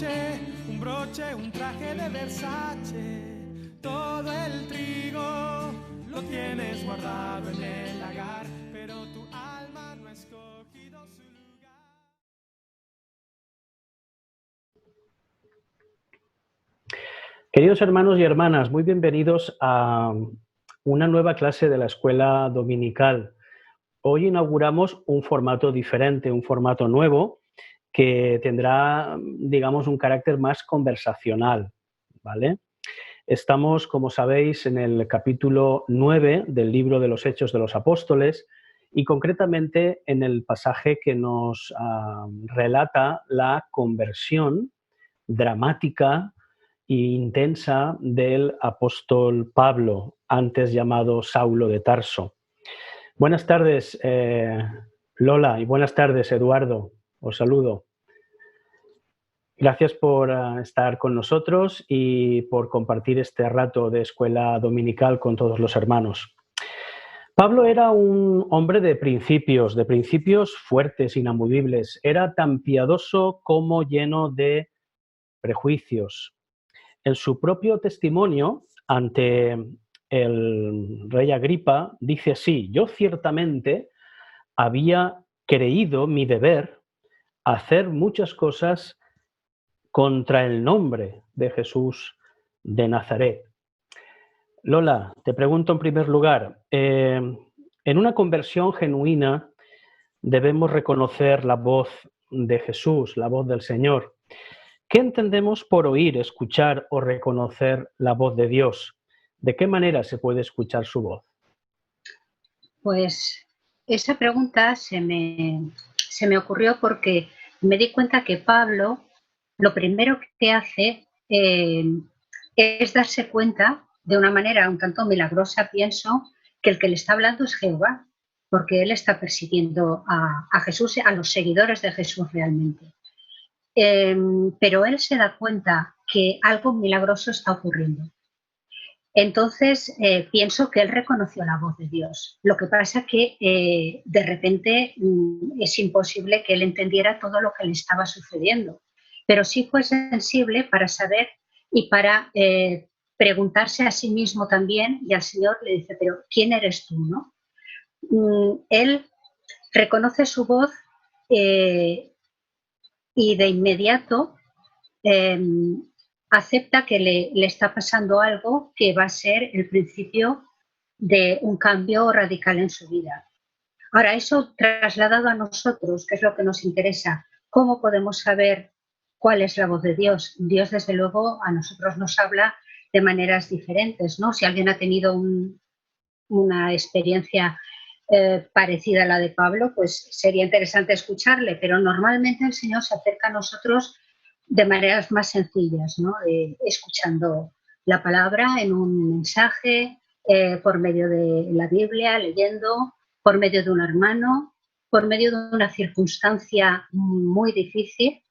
un broche, un traje de Versace. Todo el trigo lo tienes guardado en el lagar, pero tu alma no ha escogido su lugar. Queridos hermanos y hermanas, muy bienvenidos a una nueva clase de la escuela dominical. Hoy inauguramos un formato diferente, un formato nuevo que tendrá, digamos, un carácter más conversacional, ¿vale? Estamos, como sabéis, en el capítulo 9 del libro de los Hechos de los Apóstoles y concretamente en el pasaje que nos relata la conversión dramática e intensa del apóstol Pablo, antes llamado Saulo de Tarso. Buenas tardes, Lola, y buenas tardes, Eduardo. Os saludo. Gracias por estar con nosotros y por compartir este rato de escuela dominical con todos los hermanos. Pablo era un hombre de principios fuertes, inamovibles. Era tan piadoso como lleno de prejuicios. En su propio testimonio ante el rey Agripa dice así: yo ciertamente había creído mi deber hacer muchas cosas contra el nombre de Jesús de Nazaret. Lola, te pregunto en primer lugar, en una conversión genuina debemos reconocer la voz de Jesús, la voz del Señor. ¿Qué entendemos por oír, escuchar o reconocer la voz de Dios? ¿De qué manera se puede escuchar su voz? Pues esa pregunta se me ocurrió porque me di cuenta que Pablo lo primero que hace es darse cuenta, de una manera un tanto milagrosa, pienso, que el que le está hablando es Jehová, porque él está persiguiendo a Jesús, a los seguidores de Jesús realmente. Pero él se da cuenta que algo milagroso está ocurriendo. Entonces, pienso que él reconoció la voz de Dios. Lo que pasa que de repente es imposible que él entendiera todo lo que le estaba sucediendo, pero sí fue sensible para saber y para preguntarse a sí mismo también, y al Señor le dice, pero ¿quién eres tú, no? Él reconoce su voz y de inmediato acepta que le está pasando algo que va a ser el principio de un cambio radical en su vida. Ahora, eso trasladado a nosotros, que es lo que nos interesa, ¿cómo podemos saber cuál es la voz de Dios? Dios, desde luego, a nosotros nos habla de maneras diferentes, ¿no? Si alguien ha tenido una experiencia parecida a la de Pablo, pues sería interesante escucharle, pero normalmente el Señor se acerca a nosotros de maneras más sencillas, ¿no? Escuchando la palabra en un mensaje, por medio de la Biblia, leyendo, por medio de un hermano, por medio de una circunstancia muy difícil,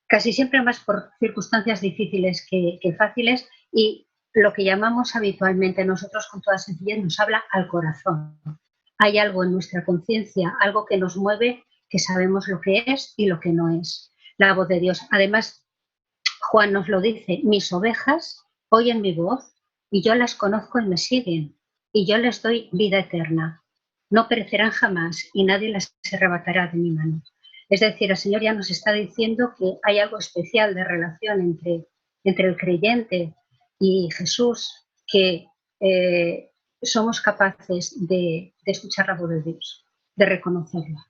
casi siempre más por circunstancias difíciles que fáciles, y lo que llamamos habitualmente nosotros con toda sencillez nos habla al corazón. Hay algo en nuestra conciencia, algo que nos mueve, que sabemos lo que es y lo que no es. La voz de Dios. Además, Juan nos lo dice, mis ovejas oyen mi voz y yo las conozco y me siguen y yo les doy vida eterna. No perecerán jamás y nadie las arrebatará de mi mano. Es decir, el Señor ya nos está diciendo que hay algo especial de relación entre el creyente y Jesús, que somos capaces de escuchar la voz de Dios, de reconocerla.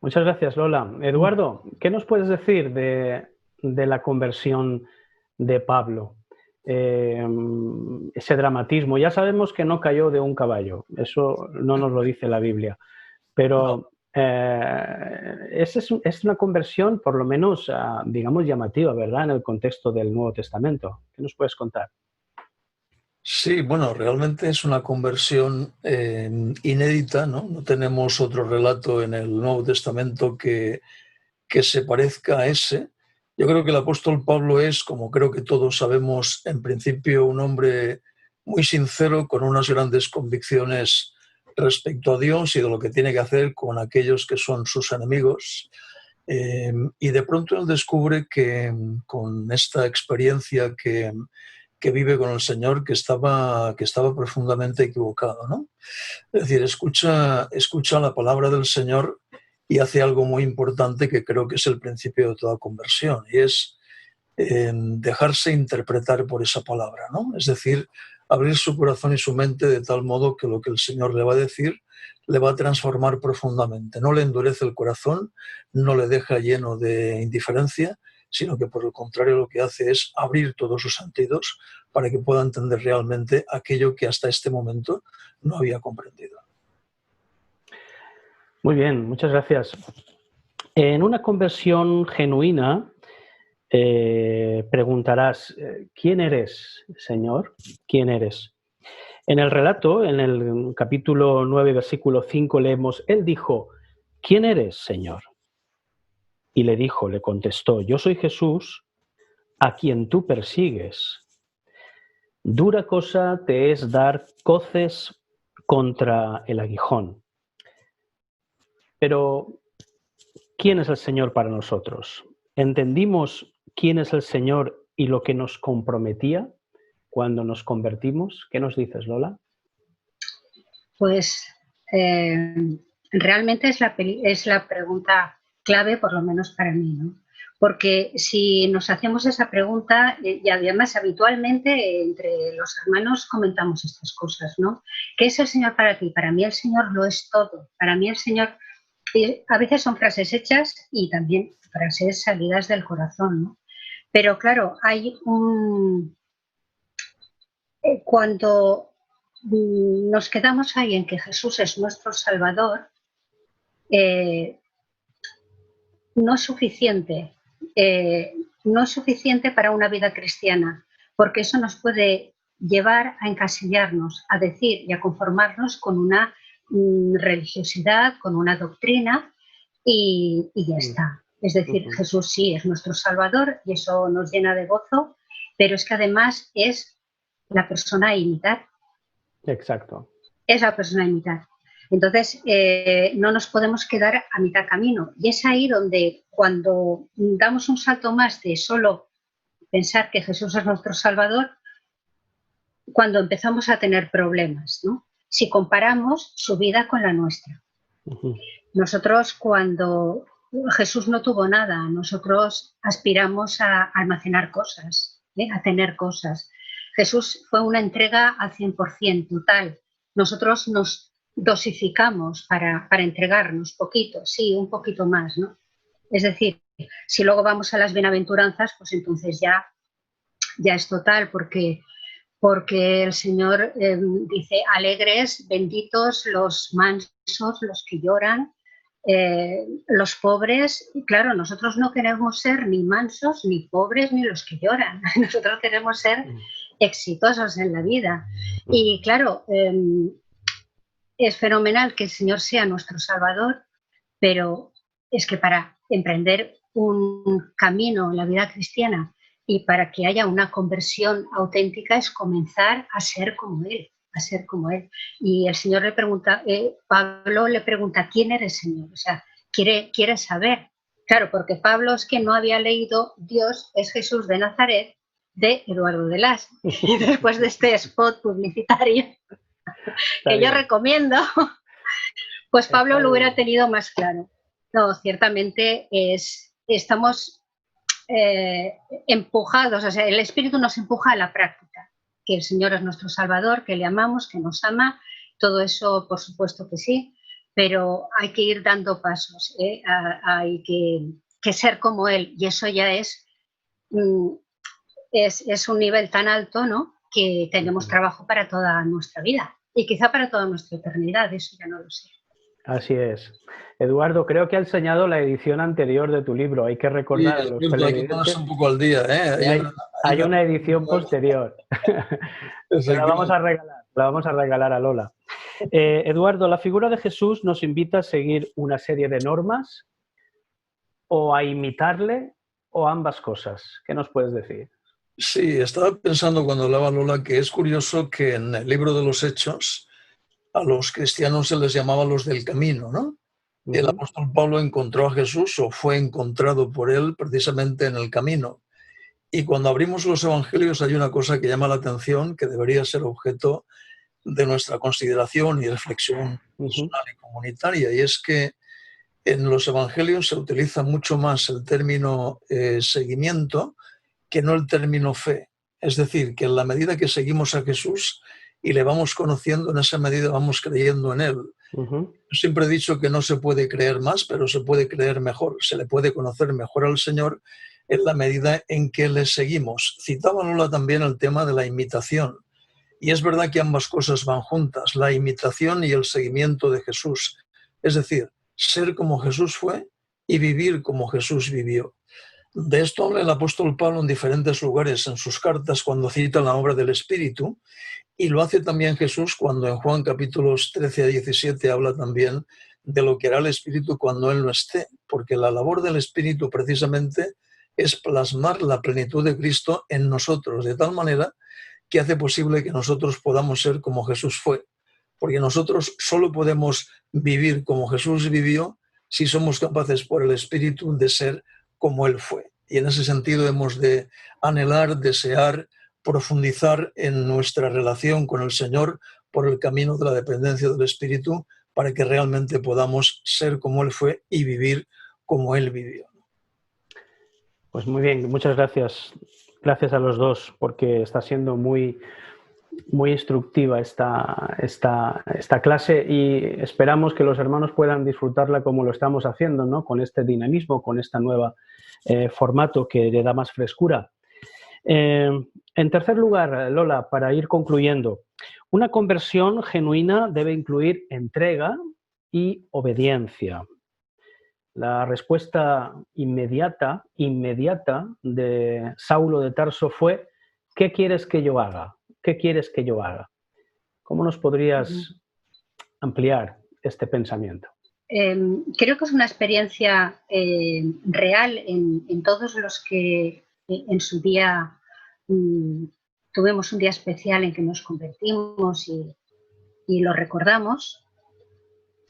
Muchas gracias, Lola. Eduardo, ¿qué nos puedes decir de la conversión de Pablo? Ese dramatismo. Ya sabemos que no cayó de un caballo, eso no nos lo dice la Biblia, pero es una conversión por lo menos, digamos, llamativa, ¿verdad?, en el contexto del Nuevo Testamento. ¿Qué nos puedes contar? Sí, bueno, realmente es una conversión inédita, ¿no? No tenemos otro relato en el Nuevo Testamento que se parezca a ese. Yo creo que el apóstol Pablo es, como creo que todos sabemos, en principio un hombre muy sincero, con unas grandes convicciones respecto a Dios y de lo que tiene que hacer con aquellos que son sus enemigos. Y de pronto él descubre que con esta experiencia que vive con el Señor, que estaba profundamente equivocado, ¿no? Es decir, escucha la palabra del Señor y hace algo muy importante que creo que es el principio de toda conversión, y es dejarse interpretar por esa palabra, ¿no? Es decir, abrir su corazón y su mente de tal modo que lo que el Señor le va a decir le va a transformar profundamente. No le endurece el corazón, no le deja lleno de indiferencia, sino que por el contrario lo que hace es abrir todos sus sentidos para que pueda entender realmente aquello que hasta este momento no había comprendido. Muy bien, muchas gracias. En una conversión genuina, preguntarás, ¿quién eres, Señor? ¿Quién eres? En el relato, en el capítulo 9, versículo 5, leemos, Él dijo, ¿quién eres, Señor? Y le contestó, yo soy Jesús, a quien tú persigues. Dura cosa te es dar coces contra el aguijón. Pero, ¿quién es el Señor para nosotros? ¿Entendimos quién es el Señor y lo que nos comprometía cuando nos convertimos? ¿Qué nos dices, Lola? Pues realmente es la pregunta clave, por lo menos para mí, ¿no? Porque si nos hacemos esa pregunta, y además habitualmente entre los hermanos comentamos estas cosas, ¿no? ¿Qué es el Señor para ti? Para mí el Señor lo es todo. Para mí el Señor, a veces son frases hechas y también frases salidas del corazón, ¿no? Pero claro, hay cuando nos quedamos ahí en que Jesús es nuestro Salvador, no es suficiente. No es suficiente para una vida cristiana, porque eso nos puede llevar a encasillarnos, a decir y a conformarnos con una religiosidad, con una doctrina y ya está. Es decir, Jesús sí es nuestro Salvador y eso nos llena de gozo, pero es que además es la persona a imitar. Exacto. Es la persona a imitar. Entonces, no nos podemos quedar a mitad camino. Y es ahí donde, cuando damos un salto más de solo pensar que Jesús es nuestro Salvador, cuando empezamos a tener problemas, ¿no? Si comparamos su vida con la nuestra. Nosotros, cuando Jesús no tuvo nada, nosotros aspiramos a almacenar cosas, a tener cosas. Jesús fue una entrega al 100% total. Nosotros nos dosificamos para entregarnos poquito, sí, un poquito más, ¿no? Es decir, si luego vamos a las bienaventuranzas, pues entonces ya es total, porque el Señor dice, alegres, benditos los mansos, los que lloran, los pobres. Y claro, nosotros no queremos ser ni mansos, ni pobres, ni los que lloran. Nosotros queremos ser exitosos en la vida. Y claro, es fenomenal que el Señor sea nuestro Salvador, pero es que para emprender un camino en la vida cristiana y para que haya una conversión auténtica es comenzar a ser como Él, a ser como Él. Y el Señor le pregunta, Pablo le pregunta, ¿quién eres, Señor? O sea, quiere saber. Claro, porque Pablo es que no había leído Dios es Jesús de Nazaret de Eduardo de Las. Y después de este spot publicitario que yo recomiendo, pues Pablo lo hubiera tenido más claro. No, ciertamente estamos empujados, o sea, el Espíritu nos empuja a la práctica, que el Señor es nuestro Salvador, que le amamos, que nos ama, todo eso por supuesto que sí, pero hay que ir dando pasos, hay que ser como Él, y eso ya es un nivel tan alto, ¿no?, que tenemos trabajo para toda nuestra vida. Y quizá para toda nuestra eternidad, eso ya no lo sé. Así es. Eduardo, creo que ha enseñado la edición anterior de tu libro. Hay que recordar a los televidentes. Un poco al día, ¿eh? Hay una edición posterior. La vamos a regalar a Lola. Eduardo, la figura de Jesús nos invita a seguir una serie de normas o a imitarle o ambas cosas. ¿Qué nos puedes decir? Sí, estaba pensando cuando hablaba Lola que es curioso que en el libro de los Hechos a los cristianos se les llamaba los del camino, ¿no? El apóstol Pablo encontró a Jesús o fue encontrado por él precisamente en el camino. Y cuando abrimos los evangelios hay una cosa que llama la atención, que debería ser objeto de nuestra consideración y reflexión personal y comunitaria, y es que en los evangelios se utiliza mucho más el término seguimiento que no el término fe. Es decir, que en la medida que seguimos a Jesús y le vamos conociendo, en esa medida vamos creyendo en él. Yo siempre he dicho que no se puede creer más, pero se puede creer mejor. Se le puede conocer mejor al Señor en la medida en que le seguimos. Citaba Lola también el tema de la imitación. Y es verdad que ambas cosas van juntas, la imitación y el seguimiento de Jesús. Es decir, ser como Jesús fue y vivir como Jesús vivió. De esto habla el apóstol Pablo en diferentes lugares en sus cartas cuando cita la obra del Espíritu, y lo hace también Jesús cuando en Juan capítulos 13 a 17 habla también de lo que hará el Espíritu cuando Él no esté, porque la labor del Espíritu precisamente es plasmar la plenitud de Cristo en nosotros, de tal manera que hace posible que nosotros podamos ser como Jesús fue, porque nosotros solo podemos vivir como Jesús vivió si somos capaces por el Espíritu de ser como Él fue. Y en ese sentido hemos de anhelar, desear, profundizar en nuestra relación con el Señor por el camino de la dependencia del Espíritu para que realmente podamos ser como Él fue y vivir como Él vivió. Pues muy bien, muchas gracias. Gracias a los dos, porque está siendo muy instructiva esta clase y esperamos que los hermanos puedan disfrutarla como lo estamos haciendo, ¿no? Con este dinamismo, con este nuevo formato que le da más frescura. En tercer lugar, Lola, para ir concluyendo, una conversión genuina debe incluir entrega y obediencia. La respuesta inmediata de Saulo de Tarso fue: ¿qué quieres que yo haga? ¿Qué quieres que yo haga? ¿Cómo nos podrías ampliar este pensamiento? Creo que es una experiencia real en todos los que en su día tuvimos un día especial en que nos convertimos y lo recordamos,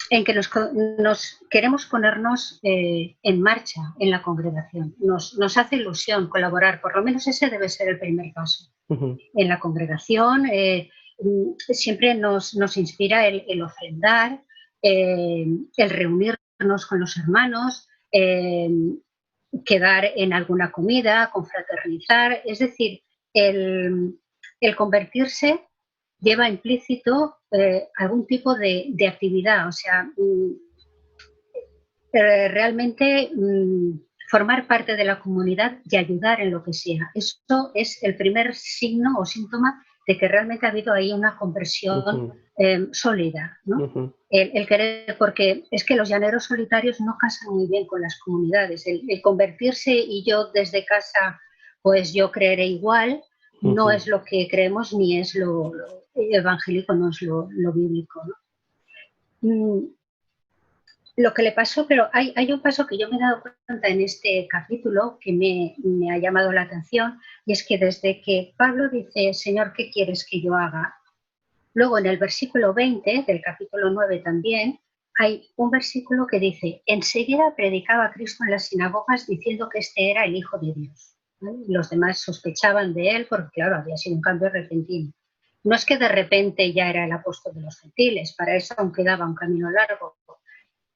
en que nos queremos ponernos en marcha en la congregación. Nos hace ilusión colaborar, por lo menos ese debe ser el primer paso. En la congregación siempre nos inspira el ofrendar, el reunirnos con los hermanos, quedar en alguna comida, confraternizar. Es decir, el convertirse lleva implícito algún tipo de actividad, o sea, realmente formar parte de la comunidad y ayudar en lo que sea. Eso es el primer signo o síntoma de que realmente ha habido ahí una conversión sólida, ¿no? El querer, porque es que los llaneros solitarios no casan muy bien con las comunidades. El convertirse y yo desde casa, pues yo creeré igual, no es lo que creemos ni es lo evangélico, no es lo bíblico, ¿no? Lo que le pasó, pero hay un paso que yo me he dado cuenta en este capítulo que me ha llamado la atención, y es que desde que Pablo dice, Señor, ¿qué quieres que yo haga? Luego en el versículo 20 del capítulo 9 también hay un versículo que dice, enseguida predicaba a Cristo en las sinagogas diciendo que este era el Hijo de Dios. ¿Vale? Los demás sospechaban de él porque, claro, había sido un cambio repentino. No es que de repente ya era el apóstol de los gentiles, para eso aún quedaba un camino largo.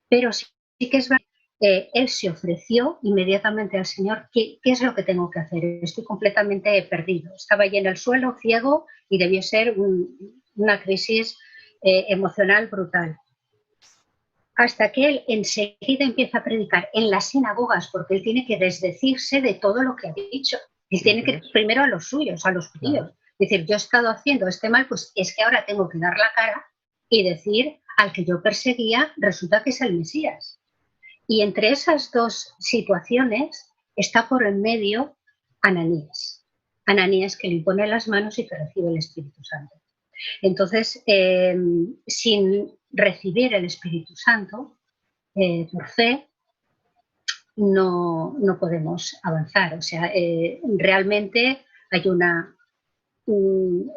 Pero sí que es verdad, él se ofreció inmediatamente al Señor. ¿Qué es lo que tengo que hacer? Estoy completamente perdido. Estaba allí en el suelo, ciego, y debió ser una crisis emocional brutal. Hasta que él enseguida empieza a predicar en las sinagogas, porque él tiene que desdecirse de todo lo que ha dicho. Él tiene que primero a los suyos, a los judíos. Es decir, yo he estado haciendo este mal, pues es que ahora tengo que dar la cara y decir, al que yo perseguía resulta que es el Mesías. Y entre esas dos situaciones está por en medio Ananías. Ananías que le impone las manos y que recibe el Espíritu Santo. Entonces, sin recibir el Espíritu Santo, por fe, no podemos avanzar. O sea, realmente hay una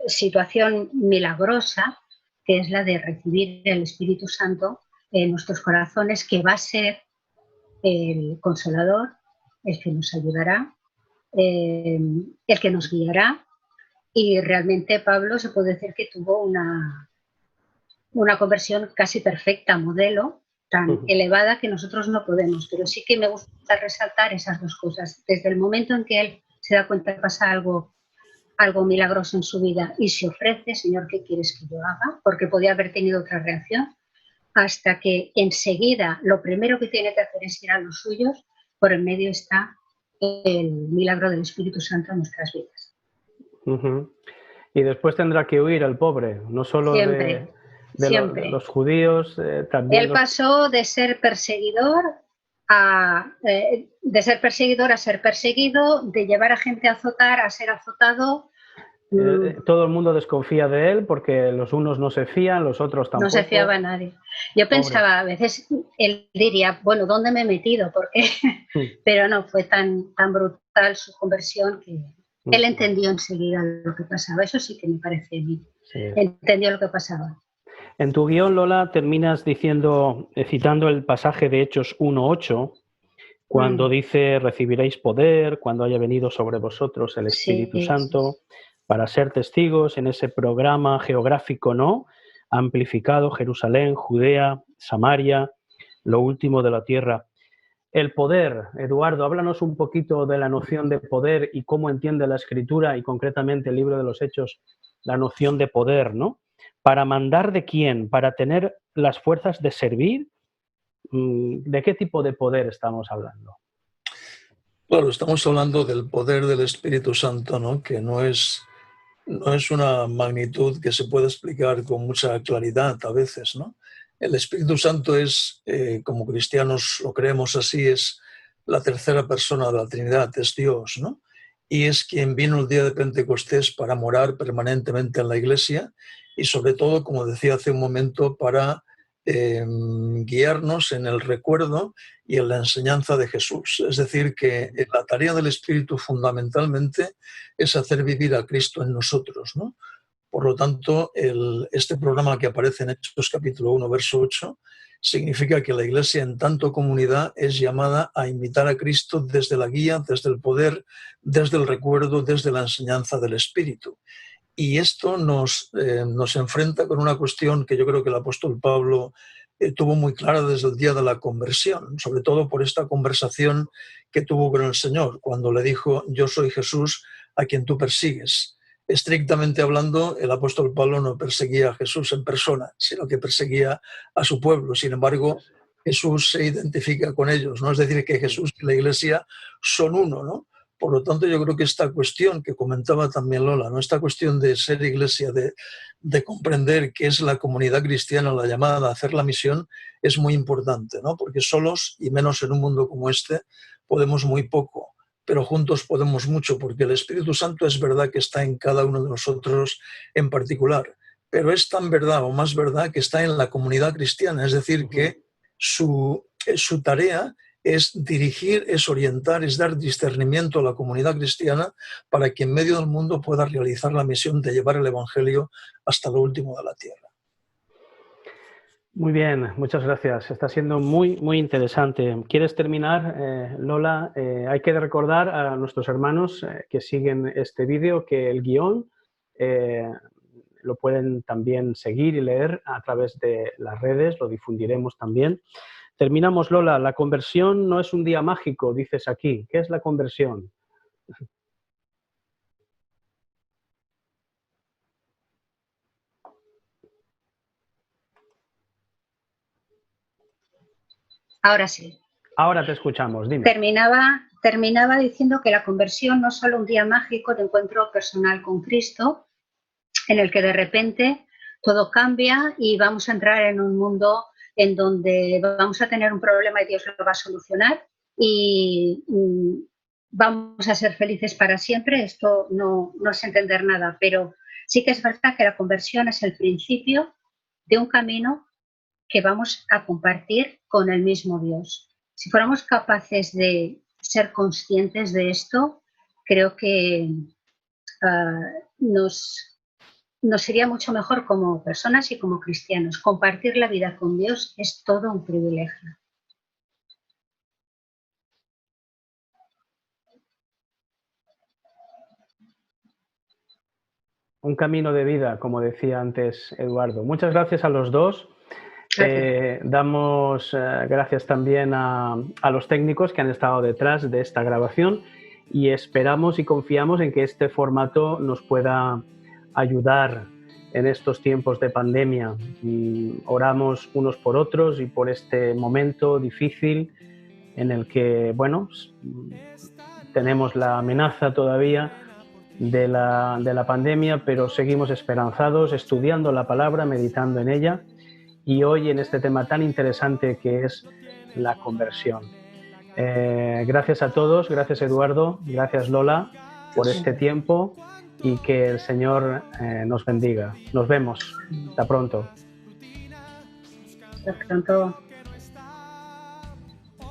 situación milagrosa que es la de recibir el Espíritu Santo en nuestros corazones, que va a ser el Consolador, el que nos ayudará, el que nos guiará. Y realmente Pablo se puede decir que tuvo una conversión casi perfecta, modelo, tan elevada que nosotros no podemos. Pero sí que me gusta resaltar esas dos cosas. Desde el momento en que él se da cuenta que pasa algo milagroso en su vida y se ofrece, Señor, ¿qué quieres que yo haga? Porque podía haber tenido otra reacción, hasta que enseguida lo primero que tiene que hacer es ir a los suyos. Por en medio está el milagro del Espíritu Santo en nuestras vidas. Y después tendrá que huir el pobre, no solo siempre. De los judíos, también. Él pasó de ser perseguidor a ser perseguido, de llevar a gente a azotar a ser azotado. Todo el mundo desconfía de él porque los unos no se fían, los otros tampoco. No se fiaba nadie. Yo pensaba, a veces él diría, bueno, ¿dónde me he metido? Porque pero no, fue tan brutal su conversión que él entendió enseguida lo que pasaba. Eso sí que me parece bien. Sí. Entendió lo que pasaba. En tu guión, Lola, terminas diciendo, citando el pasaje de Hechos 1:8, cuando dice, recibiréis poder cuando haya venido sobre vosotros el Espíritu Santo, para ser testigos en ese programa geográfico, ¿no? Amplificado, Jerusalén, Judea, Samaria, lo último de la tierra. El poder, Eduardo, háblanos un poquito de la noción de poder y cómo entiende la Escritura y concretamente el libro de los Hechos, la noción de poder, ¿no? ¿Para mandar de quién? ¿Para tener las fuerzas de servir? ¿De qué tipo de poder estamos hablando? Claro, estamos hablando del poder del Espíritu Santo, ¿no? Que no es una magnitud que se puede explicar con mucha claridad a veces, ¿no? El Espíritu Santo es, como cristianos lo creemos así, es la tercera persona de la Trinidad, es Dios, ¿no? Y es quien vino el día de Pentecostés para morar permanentemente en la Iglesia y sobre todo, como decía hace un momento, para guiarnos en el recuerdo y en la enseñanza de Jesús. Es decir, que la tarea del Espíritu fundamentalmente es hacer vivir a Cristo en nosotros, ¿no? Por lo tanto, este programa que aparece en Hechos capítulo 1, verso 8, significa que la Iglesia en tanto comunidad es llamada a imitar a Cristo desde la guía, desde el poder, desde el recuerdo, desde la enseñanza del Espíritu. Y esto nos enfrenta con una cuestión que yo creo que el apóstol Pablo tuvo muy clara desde el día de la conversión, sobre todo por esta conversación que tuvo con el Señor, cuando le dijo, yo soy Jesús a quien tú persigues. Estrictamente hablando, el apóstol Pablo no perseguía a Jesús en persona, sino que perseguía a su pueblo. Sin embargo, Jesús se identifica con ellos, ¿no? Es decir, que Jesús y la Iglesia son uno, ¿no? Por lo tanto, yo creo que esta cuestión que comentaba también Lola, ¿no? Esta cuestión de ser iglesia, de comprender qué es la comunidad cristiana, la llamada a hacer la misión, es muy importante, ¿no? Porque solos, y menos en un mundo como este, podemos muy poco, pero juntos podemos mucho, porque el Espíritu Santo es verdad que está en cada uno de nosotros en particular, pero es tan verdad o más verdad que está en la comunidad cristiana, es decir, que su tarea es dirigir, es orientar, es dar discernimiento a la comunidad cristiana para que en medio del mundo pueda realizar la misión de llevar el Evangelio hasta lo último de la tierra. Muy bien, muchas gracias. Está siendo muy, muy interesante. ¿Quieres terminar, Lola? Hay que recordar a nuestros hermanos que siguen este vídeo que el guión lo pueden también seguir y leer a través de las redes, lo difundiremos también. Terminamos, Lola. La conversión no es un día mágico, dices aquí. ¿Qué es la conversión? Ahora sí. Ahora te escuchamos, dime. Terminaba diciendo que la conversión no es solo un día mágico de encuentro personal con Cristo, en el que de repente todo cambia y vamos a entrar en un mundo en donde vamos a tener un problema y Dios lo va a solucionar y vamos a ser felices para siempre. Esto no es entender nada, pero sí que es verdad que la conversión es el principio de un camino que vamos a compartir con el mismo Dios. Si fuéramos capaces de ser conscientes de esto, creo que nos nos sería mucho mejor como personas y como cristianos. Compartir la vida con Dios es todo un privilegio. Un camino de vida, como decía antes Eduardo. Muchas gracias a los dos. Damos gracias también a los técnicos que han estado detrás de esta grabación y esperamos y confiamos en que este formato nos pueda ayudar en estos tiempos de pandemia. Y oramos unos por otros y por este momento difícil en el que, bueno, tenemos la amenaza todavía de la pandemia, pero seguimos esperanzados, estudiando la palabra, meditando en ella, y hoy en este tema tan interesante que es la conversión. Gracias a todos, gracias Eduardo, gracias Lola por este tiempo y que el Señor nos bendiga. Nos vemos. Hasta pronto. Hasta pronto.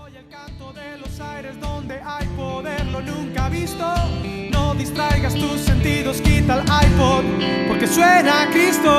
Oye el canto de los aires donde hay poder lo nunca visto. No distraigas tus sentidos, quita el iPod porque suena Cristo.